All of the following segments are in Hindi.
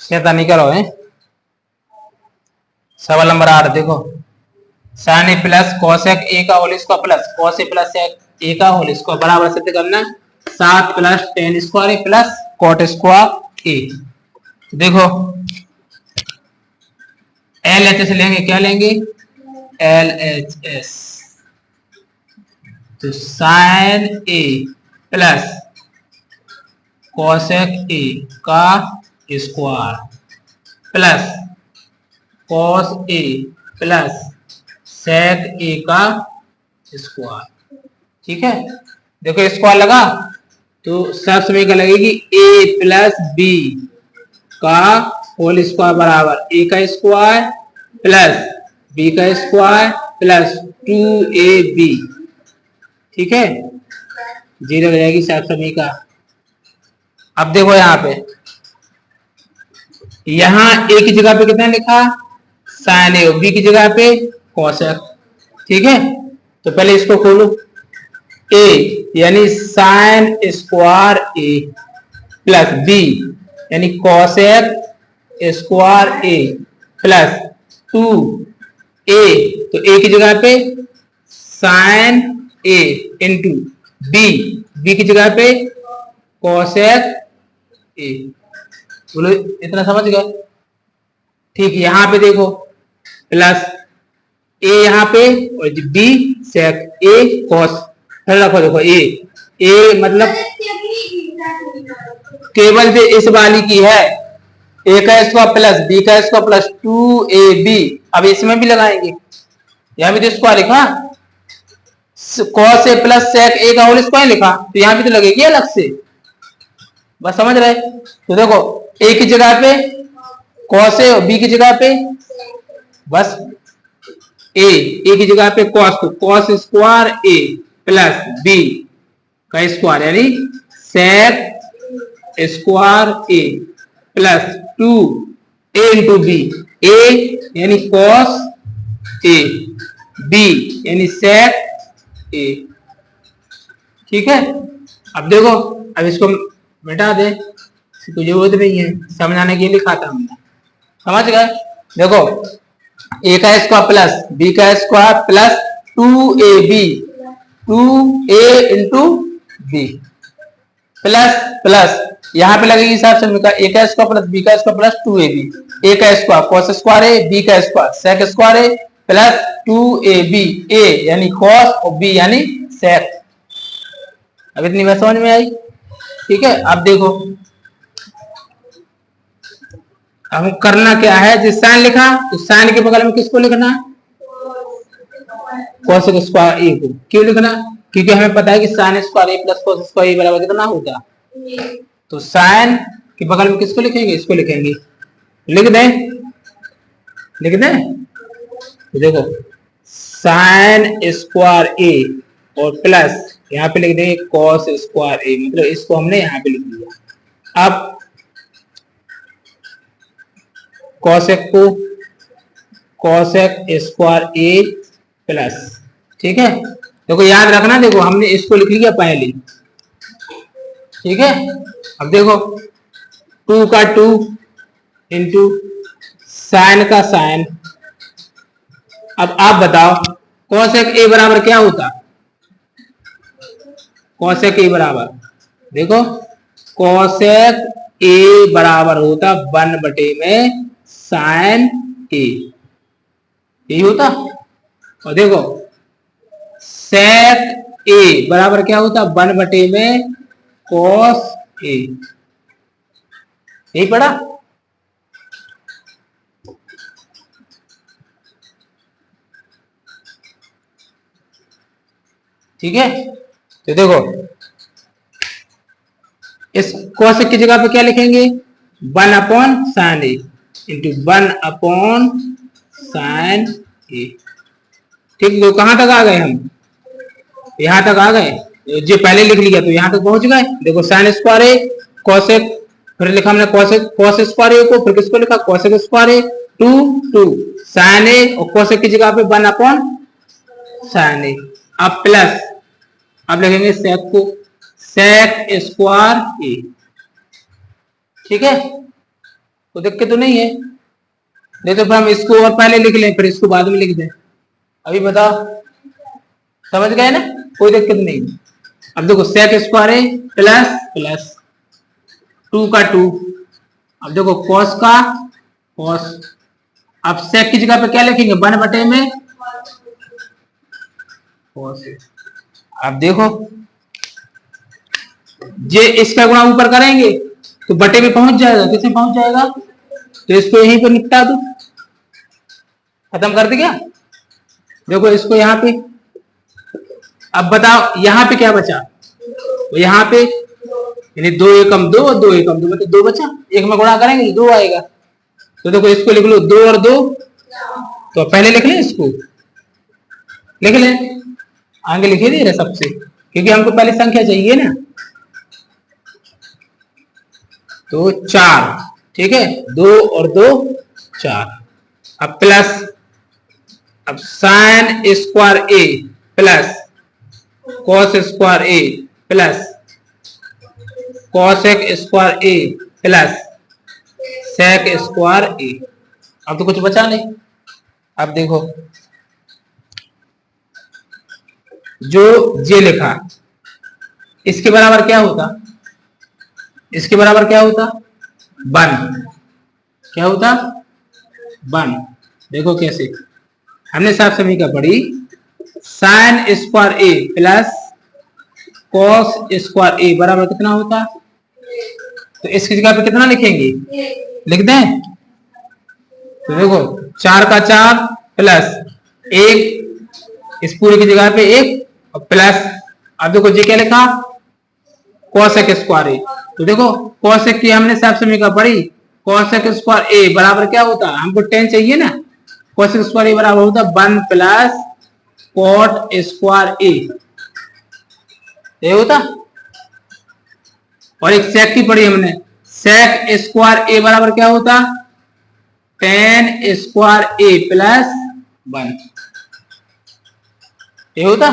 शैतानी करो है। सवाल नंबर 8 देखो, sine A plus cosec A का whole square plus cos A plus A का होल स्क्वायर बराबर सिद्ध करना 7 plus tan square A plus cot square A. देखो एल एच एस लेंगे, क्या लेंगे? L H S. तो sine A plus cosec A का square plus cos A plus sec A का स्क्वायर। ठीक है, देखो स्क्वायर लगा तो सब समय का लगेगी ए प्लस बी का होल स्क्वायर बराबर ए का स्क्वायर प्लस बी का स्क्वायर प्लस 2ab। ठीक है, जीरो हो जाएगी सब समय का। अब देखो यहाँ पे, यहाँ ए की जगह पे कितना लिखा? साइन ए, बी की जगह पे कोसेक। ठीक है, तो पहले इसको खोलो, ए यानी sign square A plus B यानी cosec square A plus 2a, तो ए की जगह पे साइन ए इंटू बी की जगह पे कोसेक ए। बोलो इतना समझ गए? ठीक, यहां पे देखो प्लस ए यहाँ पे और बी सेक ए कॉस। फिर रखो, देखो ए मतलब केवल जो इस वाली की है ए का स्क्वायर प्लस बी का स्क्वायर प्लस 2ab। अब इसमें भी लगाएंगे, यहाँ भी तो स्क्वायर लिखा, cos A plus sec A का होल स्क्वायर लिखा, तो यहाँ भी तो लगेगी अलग से। बस समझ रहे? तो देखो ए की जगह पे कॉस ए और बी की जगह पे बस ए की जगह पे कॉस, तो cos square A plus B का स्क्वायर यानी सेक square A plus 2a into B. ए यानी कॉस ए, बी यानी सेक ए। ठीक है, अब देखो, अब इसको मिटा दे, इसकी जरूरत नहीं है, समझाने के लिए लिखा था हमने। समझ गए? देखो ए का स्क्वायर प्लस बी का square plus 2ab, 2a into B plus plus यहाँ पे लगेगी हिसाब से का ए का स्क्वायर प्लस बी का स्क्वायर प्लस 2ab। ए का square cos square A, B का square sec square A plus 2ab, A यानी कॉस और बी यानी सेक। अब इतनी बात समझ में आई? ठीक है, अब देखो अब करना क्या है, जिस साइन लिखा तो साइन के बगल में किसको लिखना? कोसेक स्क्वायर ए को। क्यों लिखना? क्योंकि हमें पता है कि sign square A plus cos square A बराबर कितना होता है। तो साइन के बगल में किसको लिखेंगे? इसको लिखेंगे। लिख दें? लिख दें? तो देखो साइन स्क्वायर ए और प्लस यहाँ पे लिख देंगे कॉस स्क्वायर ए, मतलब इसको हमने यहाँ पे लिख दिया। अब कोसेक को कोसेक स्क्वायर ए प्लस, ठीक है, देखो याद रखना, देखो हमने इसको लिख लिया पहले। ठीक है, अब देखो 2 का 2 इंटू साइन का साइन। अब आप बताओ कोसेक ए बराबर क्या होता? कोसेक ए बराबर, देखो कोसेक ए बराबर होता 1 में साइन ए, यही होता। और देखो सेक ए बराबर क्या होता? 1 में कॉस ए, यही पढ़ा। ठीक है, तो देखो इस कोसेक की जगह पे क्या लिखेंगे? 1 upon sine A into 1 upon sine A. ठीक, तो कहां तक आ गए हम? यहां तक आ गए, जो पहले लिख लिया तो यहां तक पहुंच गए। देखो साइन स्क्वायर ए कोसेक, फिर लिखा हमने कोसेक कॉस स्क्वायर ए को, फिर किसको लिखा? कोसेक स्क्वायर ए 2 साइन ए और कोसेक की जगह पे 1 अपॉन साइन ए। अब प्लस, अब लिखेंगे सेक को, सेक स्क्वायर ए ठीक है, कोई दिक्कत तो नहीं है। नहीं तो फिर हम इसको और पहले लिख लें फिर इसको बाद में लिख दें। अभी बताओ, समझ गए ना, कोई दिक्कत नहीं। अब देखो सेक स्क्वायर ए प्लस प्लस 2 का 2, अब देखो कॉस का कॉस, अब सेक की जगह पे क्या लिखेंगे 1 बटे में कॉस। अब देखो जे इसका गुणा ऊपर करेंगे तो बटे में पहुंच जाएगा, किससे पहुंच जाएगा, तो इसको यहीं पर निपटा दो, खत्म कर दे क्या। देखो इसको यहाँ पे, अब बताओ यहाँ पे क्या बचा, तो यहाँ पे यानी 2 एकम 2 और 2 एकम 2 मतलब 2 बचा, एक में गुणा करेंगे 2 आएगा। तो देखो इसको लिख लो 2 और 2, तो पहले लिख लें इसको, लिख लें, आगे लिखे दे रहे सबसे, क्योंकि हमको पहले संख्या चाहिए ना। तो 4, ठीक है, 2 और 2 4। अब प्लस, अब sign square A plus cos square A plus cosec square A plus sec square ए। अब तो कुछ बचा नहीं। अब देखो जो जे लिखा इसके बराबर क्या होता, इसके बराबर क्या होता 1, क्या होता 1। देखो कैसे, हमने साफ समीकरण पढ़ी, sign square A plus cos square A बराबर कितना होता, तो इसकी जगह पे कितना लिखेंगे, लिख दें। तो देखो 4 का 4 प्लस 1, इस पूरे की जगह पे 1 और प्लस, अब देखो जी क्या लिखा कॉसेक स्क्वायर ए। तो देखो कॉसेक की हमने साफ समीकरण पढ़ी, कॉसेक स्क्वायर ए बराबर क्या होता, हमको 10 चाहिए ना, कॉसेक स्क्वायर ए बराबर होता 1 प्लस कॉट स्क्वायर ए, ये होता। और एक सेक की पढ़ी हमने, सेक स्क्वायर ए बराबर क्या होता 10 स्क्वायर ए प्लस 1, ये होता।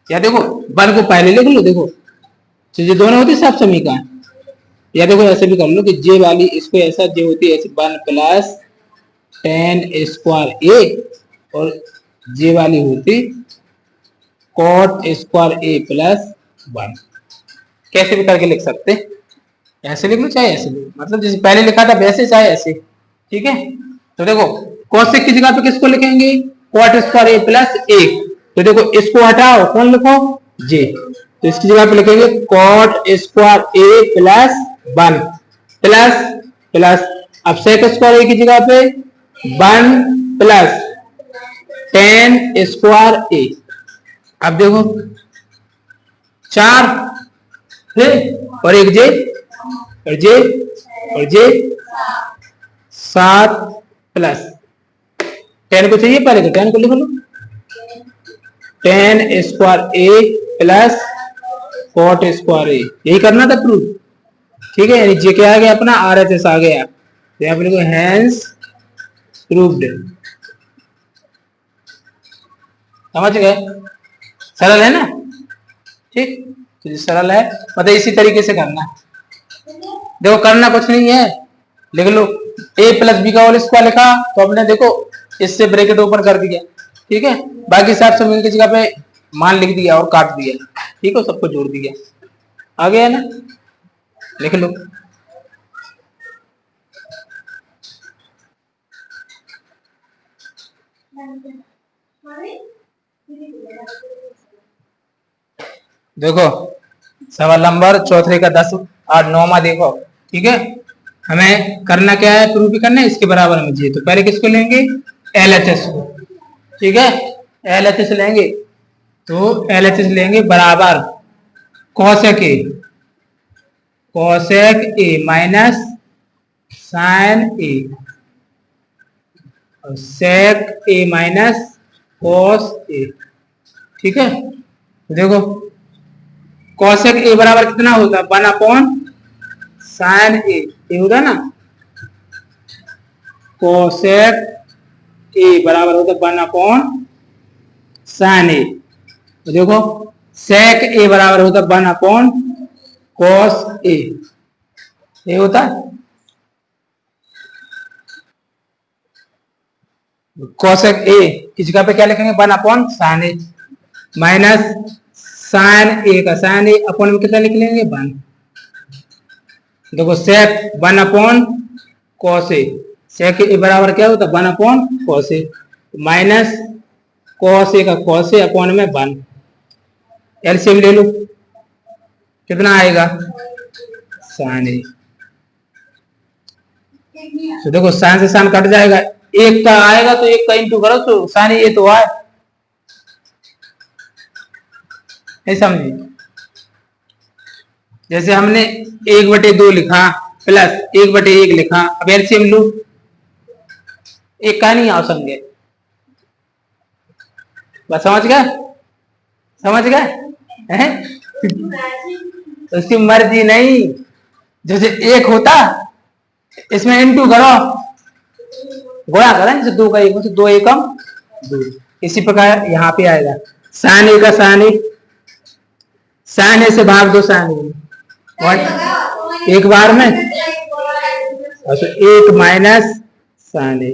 या देखो 1 को पहले लिख लो, देखो तो ये दोनों होती साफ समीकरण, या देखो ऐसे भी कर लो कि जे वाली इसको ऐसा जे होती है ऐसे 1 प्लस 10 स्क्वायर ए, और जे वाली होती कॉट स्क्वायर ए प्लस 1। कैसे भी करके लिख सकते, ऐसे लिख लो चाहे ऐसे लिख, मतलब जैसे पहले लिखा था वैसे चाहे ऐसे, ठीक है। तो देखो कॉसेक की जगह पे किसको लिखेंगे कॉट स्क्वायर ए प्लस 1, तो देखो इसको हटाओ कौन लिखो जे, तो इसकी जगह पे लिखेंगे cot square A plus 1 plus plus, अब सेक स्क्वायर ए की जगह पे 1 प्लस 10 स्क्वायर ए। अब देखो 4 और एक जे और जे और जे 7 प्लस 10 को चाहिए पहले तो 10 को लिख लो, 10 square A plus cot square ए, यही करना था प्रूफ, ठीक है। यानी जे क्या आ गया अपना RHS आ गया, तो यहाँ पे लिखो हैंस प्रूव्ड, समझ गए, सरल है ना, ठीक। तो सरल है, मतलब इसी तरीके से करना, देखो करना कुछ नहीं है, लिख लो a प्लस बी का होल स्क्वायर लिखा तो अपने देखो इससे ब्रैकेट ओपन कर दिया, ठीक है, बाकी सब समीकरण की जगह पे मान लिख दिया और काट दिया, ठीक है, सबको जोड़ दिया, आ गया ना, लिख लो। देखो सवाल नंबर चौथे का 10 और 9वां देखो, ठीक है। हमें करना क्या है, प्रूफ भी करना है, इसके बराबर में जी, तो पहले किसको लेंगे LHS को, ठीक है, LHS लेंगे, तो LHS लेंगे बराबर कॉसेक ए माइनस साइन ए और सेक ए माइनस कॉस ए, ठीक है। देखो कॉसेक ए बराबर कितना होता है 1 अपॉन साइन ए, ये होगा ना, कॉसेक ए बराबर होता है 1 अपॉन साइन ए, तो देखो सेक ए बराबर होता है 1 अपॉन कॉस ए, ये होता है कोसेक ए की जगह पे क्या लिखेंगे 1/sin A माइनस साइन ए का साइन ए अपॉन में कितना लिख लेंगे 1। देखो सेक 1/cos A सेक ए बराबर क्या होता है 1/cos A minus cos A का cos A अपॉन में 1। एलसीएम ले लो कितना आएगा साइन ए। तो देखो साइन से साइन कट जाएगा एक का आएगा तो एक का इंटू करो तो साइन ए तो आए समझिए। जैसे हमने 1/2 लिखा प्लस 1/1 लिखा अब एलसीएम लो एक का नहीं आओ समझे बस समझ गए उसकी मर्जी नहीं जैसे एक होता इसमें इंटू करो गुणा करें जैसे 2 का 1 तो 2 एकम 2 इसी प्रकार यहाँ पे आएगा साइन ए का साइन ए से भाग दो साइन ए एक बार में तो 1 माइनस साइन ए।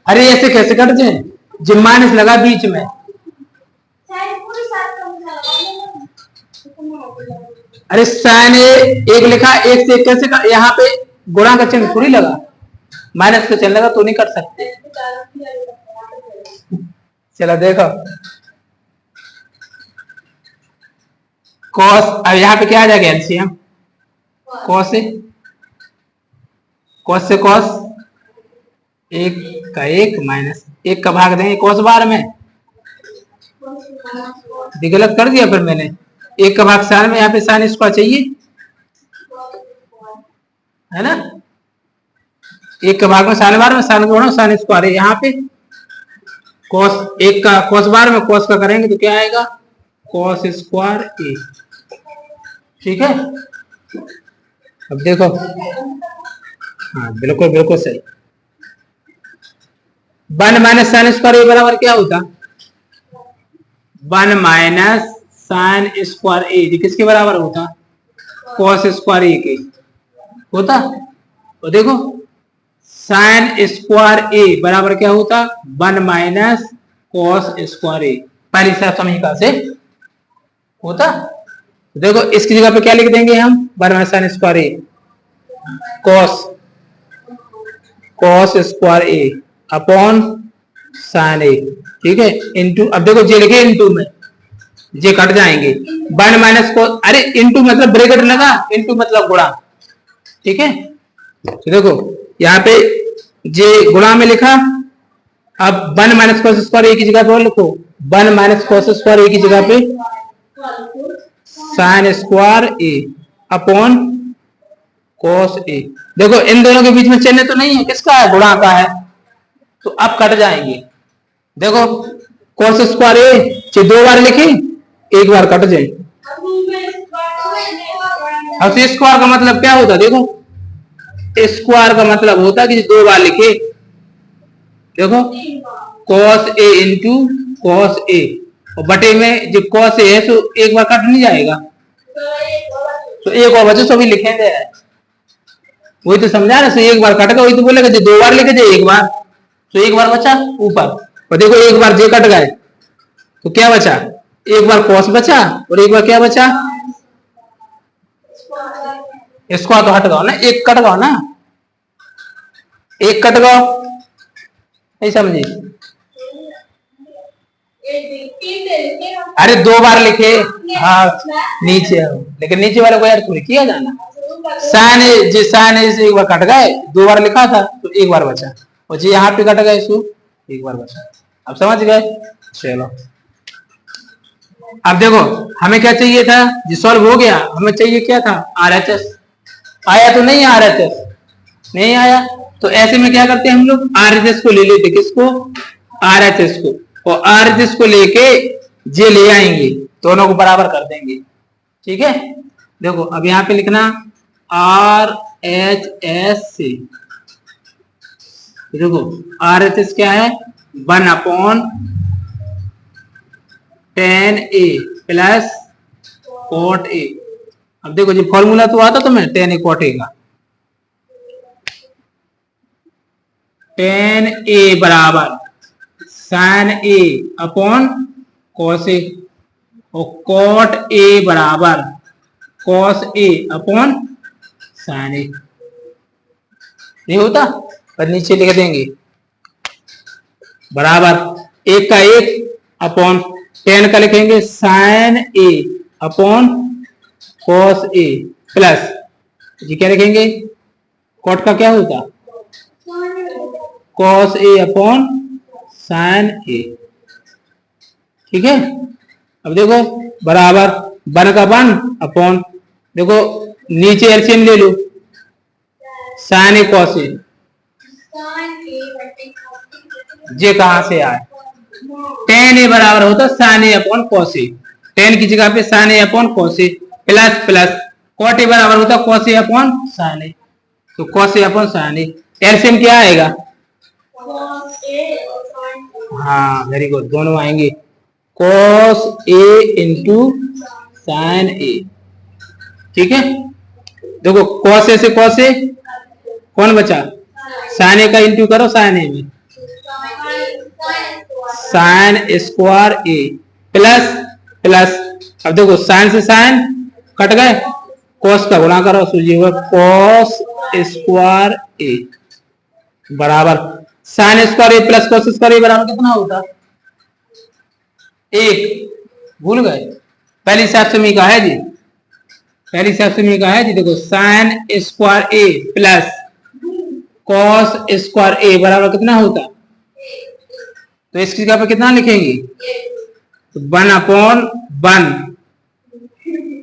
अरे ऐसे कैसे कट जाए जब माइनस लगा बीच में अरे साइन ए एक लिखा एक से कैसे कर यहाँ पे गुणा का चिन्ह थोड़ी लगा माइनस का चिन्ह लगा तो नहीं कर सकते। चलो देखो कॉस अब यहाँ पे क्या आ जाएगा एलसीएम कॉस से कॉस एक का एक माइनस एक का भाग देंगे कॉस बार में गलत कर दिया फिर मैंने एक का भाग साइन में यहाँ पे साइन स्क्वायर चाहिए है ना एक का भाग में साइन बार में साइन गुणा साइन स्क्वायर है यहाँ पे कॉस एक का कॉस बार में कॉस का करेंगे तो क्या आएगा कॉस स्क्वायर ए ठीक है। अब देखो हाँ बिल्कुल बिल्कुल सही 1 माइनस साइन स्क्वायर ए बराबर क्या होता 1 माइनस साइन स्क्वायर ए किसके बराबर होता कॉस स्क्वायर ए के होता। तो देखो साइन स्क्वायर ए बराबर क्या होता 1 माइनस कॉस स्क्वायर ए पहली समीकरण से होता। देखो इसकी जगह पे क्या लिख देंगे हम 1 minus sign square A cos square A upon sine A ठीक है इंटू अब देखो जे लिखे इंटू में जे कट जाएंगे 1 माइनस को अरे इंटू मतलब ब्रैकेट लगा इंटू मतलब गुणा ठीक है। तो देखो यहाँ पे जे गुणा में लिखा अब 1 माइनस कॉस स्क्वायर ए की जगह पे लिखो 1 माइनस कॉस स्क्वायर ए की जगह पे sign square A upon cos ए। देखो इन दोनों के बीच में चिन्ह तो नहीं है किसका है गुणा का है तो अब कट जाएंगे। देखो कॉस स्क्वायर ए 2 बार लिखे एक बार कट जाए अब स्क्वायर का मतलब क्या होता देखो स्क्वायर का मतलब होता कि 2 बार लिखे देखो cos A into cos A और बटे में जो कॉस ए है तो एक बार कट नहीं जाएगा तो एक और बचे तो भी लिखेंगे वही तो समझा ना एक बार कट गया वही तो बोलेगा जो 2 बार लिखे जाए एक बार तो एक बार बचा ऊपर और देखो एक बार जे कट गए तो क्या बचा एक बार कॉस बचा और एक बार क्या बचा स्क्वायर तो हट गया ना एक कट गया ना एक कट गया नहीं समझी अरे 2 बार लिखे हाँ नीचे लेकिन नीचे वाले को यार थोड़ी किया जाना साइन एक बार कट गए 2 बार लिखा था तो एक बार बचा और जी यहाँ पे कट गए सो एक बार बचा अब समझ गए। चलो अब देखो हमें क्या चाहिए था जी सॉल्व हो गया हमें चाहिए क्या था RHS आया तो नहीं RHS नहीं आया तो ऐसे में क्या करते हैं हम लोग RHS को ले लेते किसको RHS को और RHS को लेके जे ले आएंगे दोनों को बराबर कर देंगे ठीक है। देखो अब यहाँ पे लिखना RHS से देखो RHS क्या है 1/10A प्लस कॉट ए। अब देखो जी फॉर्मूला तो आता तुम्हें टेन ए कॉट ए का। टेन ए बराबर साइन ए अपॉन कॉस ए, और कॉट ए बराबर कॉस ए अपॉन साइन ए। नहीं होता, पर नीचे लिख देंगे बराबर एक का एक अपॉन टेन का लिखेंगे sign A upon cos A plus जी क्या लिखेंगे कॉट का क्या होता cos A upon sine A. ठीक है, अब देखो बराबर वन का वन अपॉन देखो नीचे एलसीएम ले लो साइन ए कॉस ए, जे कहां से आए टेन ए बराबर होता sine A upon cos A, tan की जगह पे sine A upon cos A plus plus cot A बराबर होता cos A upon sine A, तो cos A upon sine A LCM क्या आएगा हाँ वेरी गुड दोनों आएंगे cos A into sine A. ठीक है, देखो कॉस ए से कॉस ए कौन बचा साइन ए का इंटू करो साइन ए में sign square A plus plus अब देखो साइन से साइन कट गए कॉस का गुणा करो सूझिए कॉस स्क्वायर ए बराबर sign square A plus cos square A बराबर कितना होता एक। भूल गए पहली साक्षमी का है जी, पहली साक्षमी का है जी। देखो sine square A plus cos square A बराबर कितना होता तो इसकी जगह पर कितना लिखेंगे one upon one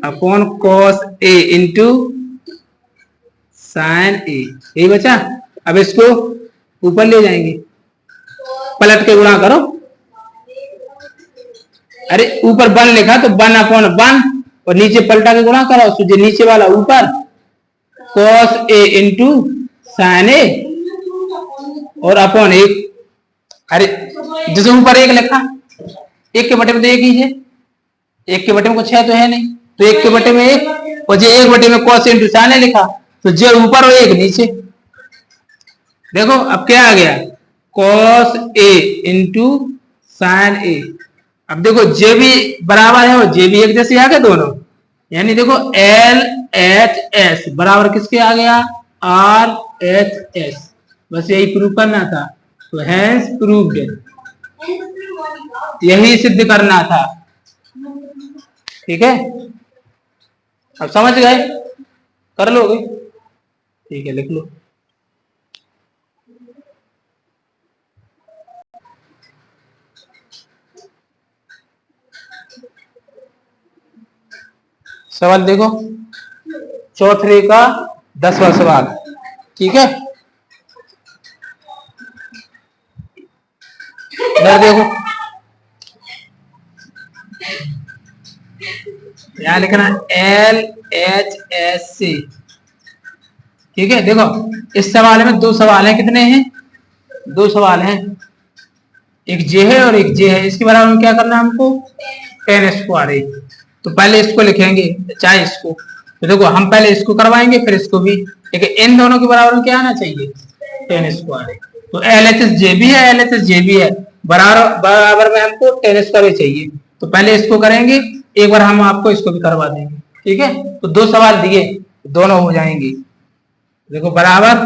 upon cos A into sine A, यही बचा। अब इसको ऊपर ले जाएंगे पलट के गुणा करो, अरे ऊपर वन लिखा तो वन अपॉन वन और नीचे पलटा के गुणा करो तो जो नीचे वाला ऊपर कॉस ए इंटू साइन ए और अपॉन एक, अरे जिसे ऊपर एक लिखा एक के बटे में तो एक ही है, एक के बटे में कुछ है तो है नहीं तो एक के बटे में एक और जो एक बटे में कॉस इंटू साइन ए लिखा तो जो ऊपर और एक नीचे। देखो अब क्या आ गया कॉस ए इंटू साइन ए। अब देखो जे भी बराबर है और जे भी एक जैसे आ गए दोनों, यानी देखो एल एच एस बराबर किसके आ गया आर एच एस, बस यही प्रूव करना था तो हैंस प्रूव्ड, यही सिद्ध करना था। ठीक है, अब समझ गए कर लोगे, ठीक है लिख लो। सवाल देखो चौथे का 10वां सवाल। ठीक है, इधर देखो यहां लिखना एल एच एस सी। ठीक है, देखो इस सवाल में दो सवाल है, कितने हैं दो सवाल हैं, एक जे है और एक जे है। इसके बराबर में क्या करना है हमको टेन स्क्वायर ए, तो पहले इसको लिखेंगे चाहे इसको, तो देखो हम पहले इसको करवाएंगे फिर इसको भी, लेकिन इन दोनों के बराबर में क्या आना चाहिए टेन स्क्वायर ए। तो एल एच एस जे भी है एल एच एस जे भी है बराबर में हमको टेन स्क्वायर ए चाहिए, तो पहले इसको करेंगे एक बार हम आपको इसको भी करवा देंगे। ठीक है, तो दो सवाल दिए दोनों हो जाएंगे। देखो बराबर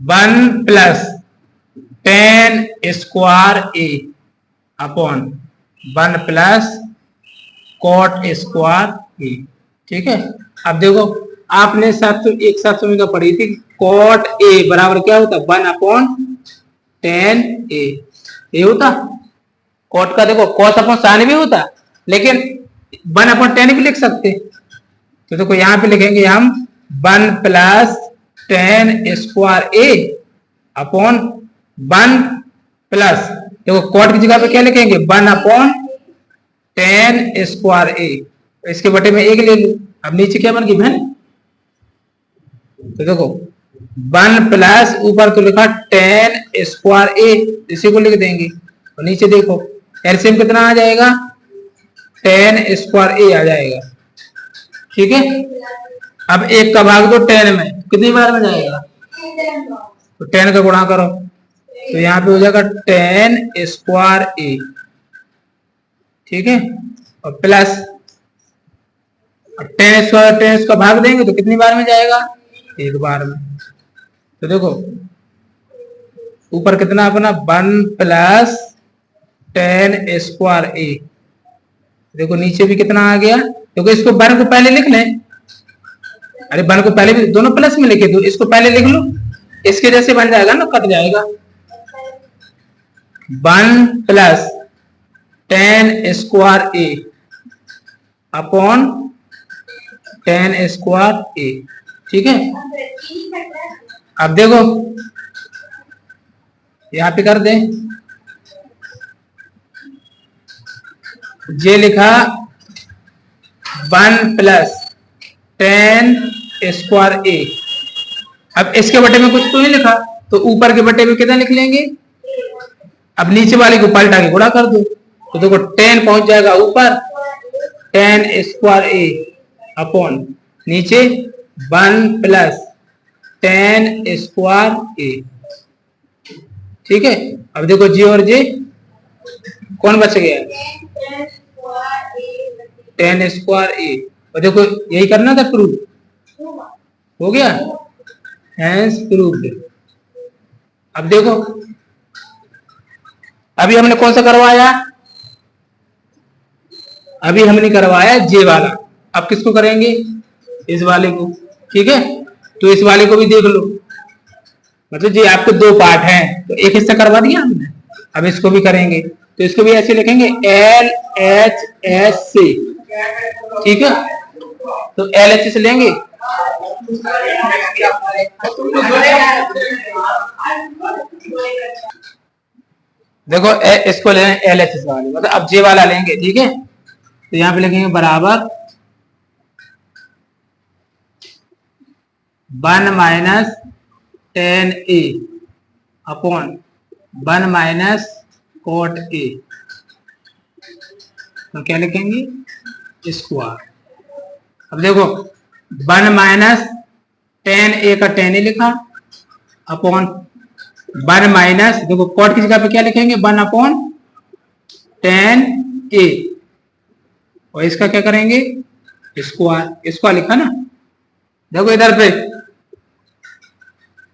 one plus tan square A upon one plus cot square A. ठीक है, अब देखो आपने एक 700 का पढ़ी थी कॉट ए बराबर क्या होता वन अपॉन टेन ए, ये होता कॉट का। देखो कॉस अपॉन साइन भी होता लेकिन वन अपॉन टेन भी लिख सकते, तो देखो यहाँ पे लिखेंगे हम one plus tan square A upon one plus देखो कॉट की जगह पे क्या लिखेंगे वन अपॉन टेन स्क्वायर ए, इसके बटे में एक ले लो। अब नीचे क्या बन गई बहन, तो देखो वन प्लस ऊपर तो लिखा टेन स्क्वायर ए, इसी को लिख देंगे और नीचे देखो एलसीएम कितना आ जाएगा टेन स्क्वायर ए आ जाएगा। ठीक है, अब एक का भाग दो 10 में, कितनी बार में जाएगा? तो 10 का गुणा करो, तो यहाँ पे हो जाएगा 10 स्क्वायर ए। ठीक है, और प्लस 10 स्क्वायर 10 का भाग देंगे तो कितनी बार में जाएगा? एक बार में। तो देखो ऊपर कितना अपना 1 प्लस 10 स्क्वायर ए, देखो नीचे भी कितना आ गया। देखो इसको 1 को पहले लिख लें, अरे 1 को पहले भी दोनों प्लस में लिखे, तो इसको पहले लिख लो, इसके जैसे बन जाएगा ना, कट जाएगा। 1 plus 10 square A upon 10 square A. ठीक है, अब देखो यहां पे कर दें, ये लिखा 1 प्लस 10 स्क्वायर ए। अब इसके बटे में कुछ तो नहीं लिखा, तो ऊपर के बटे में कितना लिख लेंगे? अब नीचे वाले को पलटा के गुणा कर दो, तो देखो 10 पहुंच जाएगा ऊपर, 10 स्क्वायर ए अपॉन नीचे 1 प्लस 10 स्क्वायर ए। ठीक है, अब देखो जी और जे कौन बच गया? 10 स्क्वायर ए। और देखो यही करना था, प्रूव हो गया, हैंस प्रूव्ड। अब देखो अभी हमने कौन सा करवाया? अभी हमने करवाया जे वाला, अब किसको करेंगे? इस वाले को। ठीक है, तो इस वाले को भी देख लो, मतलब जी आपके दो पार्ट हैं, तो एक हिस्सा करवा दिया हमने, अब इसको भी करेंगे, तो इसको भी ऐसे लिखेंगे एल एच एस से। ठीक है, तो एल एच से लेंगे, देखो इसको ले एल एच एस वाले, मतलब अब जे वाला लेंगे। ठीक है, तो यहाँ पे लिखेंगे बराबर 1 minus 10 A upon 1 minus cot A, तो क्या लिखेंगे? स्क्वायर। अब देखो 1 माइनस 10 ए का 10 ए लिखा अपॉन 1 माइनस, देखो कॉट की जगह पे क्या लिखेंगे? 1 अपॉन 10 ए, और इसका क्या करेंगे? स्क्वायर। स्क्वायर लिखा ना, देखो इधर पे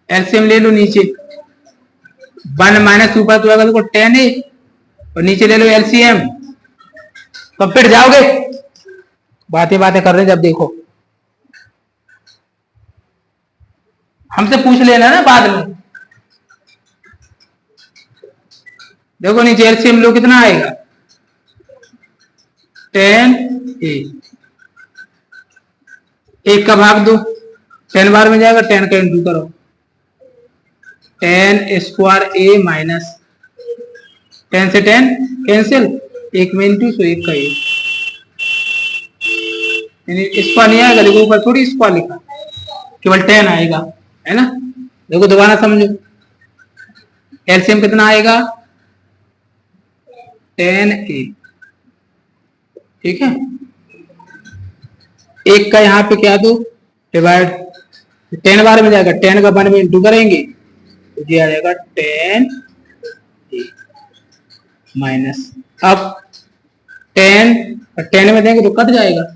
एलसीएम ले लो, नीचे 1 माइनस ऊपर तो आएगा देखो 10 ए, और नीचे ले लो एलसीएम, तो पिट जाओगे। बातें बातें कर रहे जब देखो, हमसे पूछ लेना ना बाद में। देखो नीचे एलसीएम लो, कितना आएगा? 10 ए, एक का भाग दो, 10 बार में जाएगा, 10 का इंटू करो, 10 स्क्वायर ए माइनस 10 से 10 कैंसिल, एक में इंटू, तो एक का एक, स्क्वायर नहीं आएगा, देखो ऊपर थोड़ी स्क्वायर लिखा, केवल 10 आएगा, है ना। देखो दोबारा समझो, एलसीएम कितना आएगा? 10 ए। ठीक है, एक का यहाँ पे क्या दो, डिवाइड, 10 बार में जाएगा, 10 का 1 में इंटू करेंगे, तो ये आ जाएगा 10 ए माइनस, अब 10 और 10 में देंगे तो कट जाएगा,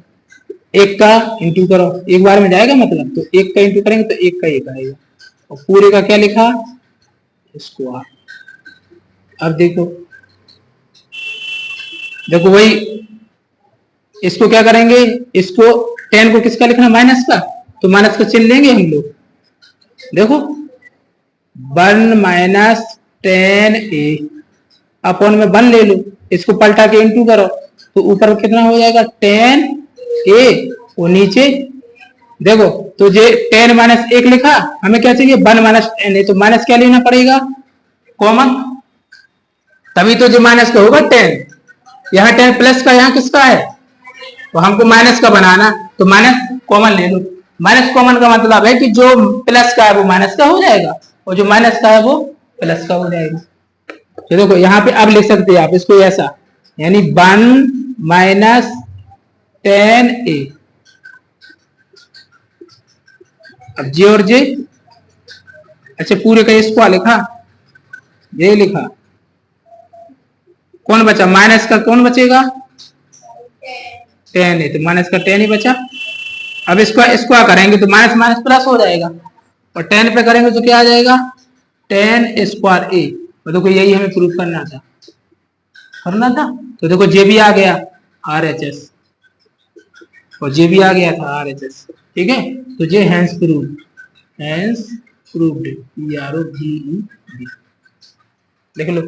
एक का इंटू करो, एक बार में जाएगा मतलब, तो एक का इंटू करेंगे तो एक का एक आएगा, और पूरे का क्या लिखा? स्क्वायर। अब देखो, देखो वही, इसको क्या करेंगे? इसको 10 को किसका लिखना? माइनस का, तो माइनस का चिन्ह लेंगे हम लोग। देखो 1 माइनस 10 ए अपॉन में 1 ले लो, इसको पलटा के इंटू करो, तो ऊपर कितना हो जाएगा? 10 ए, और नीचे देखो, तो ये 10 माइनस 1 लिखा, हमें क्या चाहिए? 1 माइनस 10 है, तो माइनस क्या लेना पड़ेगा? कॉमन, तभी तो जो माइनस का होगा 10, यहाँ 10 प्लस का, यहाँ किसका है? तो हमको माइनस का बनाना, तो माइनस कॉमन ले लो। माइनस कॉमन का मतलब है कि जो प्लस का है वो माइनस का हो जाएगा, और जो माइनस का है वो प्लस का हो जाएगा। तो देखो यहाँ पे अब लिख सकते हैं आप इसको ऐसा, यानी 1 माइनस 10a। अब जे और जे, अच्छा पूरे का स्क्वायर लिखा, जे लिखा, कौन बचा माइनस का, कौन बचेगा 10 है, तो माइनस का 10 ही बचा। अब इसको स्क्वायर करेंगे तो माइनस माइनस प्लस हो जाएगा, और 10 पे करेंगे तो क्या आ जाएगा 10 स्क्वायर ए। तो देखो यही हमें प्रूफ करना था, तो देखो जे भी आ गया RHS, और जे भी आ गया था RHS, ठीक है। तो जे hence proved, hence proved, PROVED, लिख लो।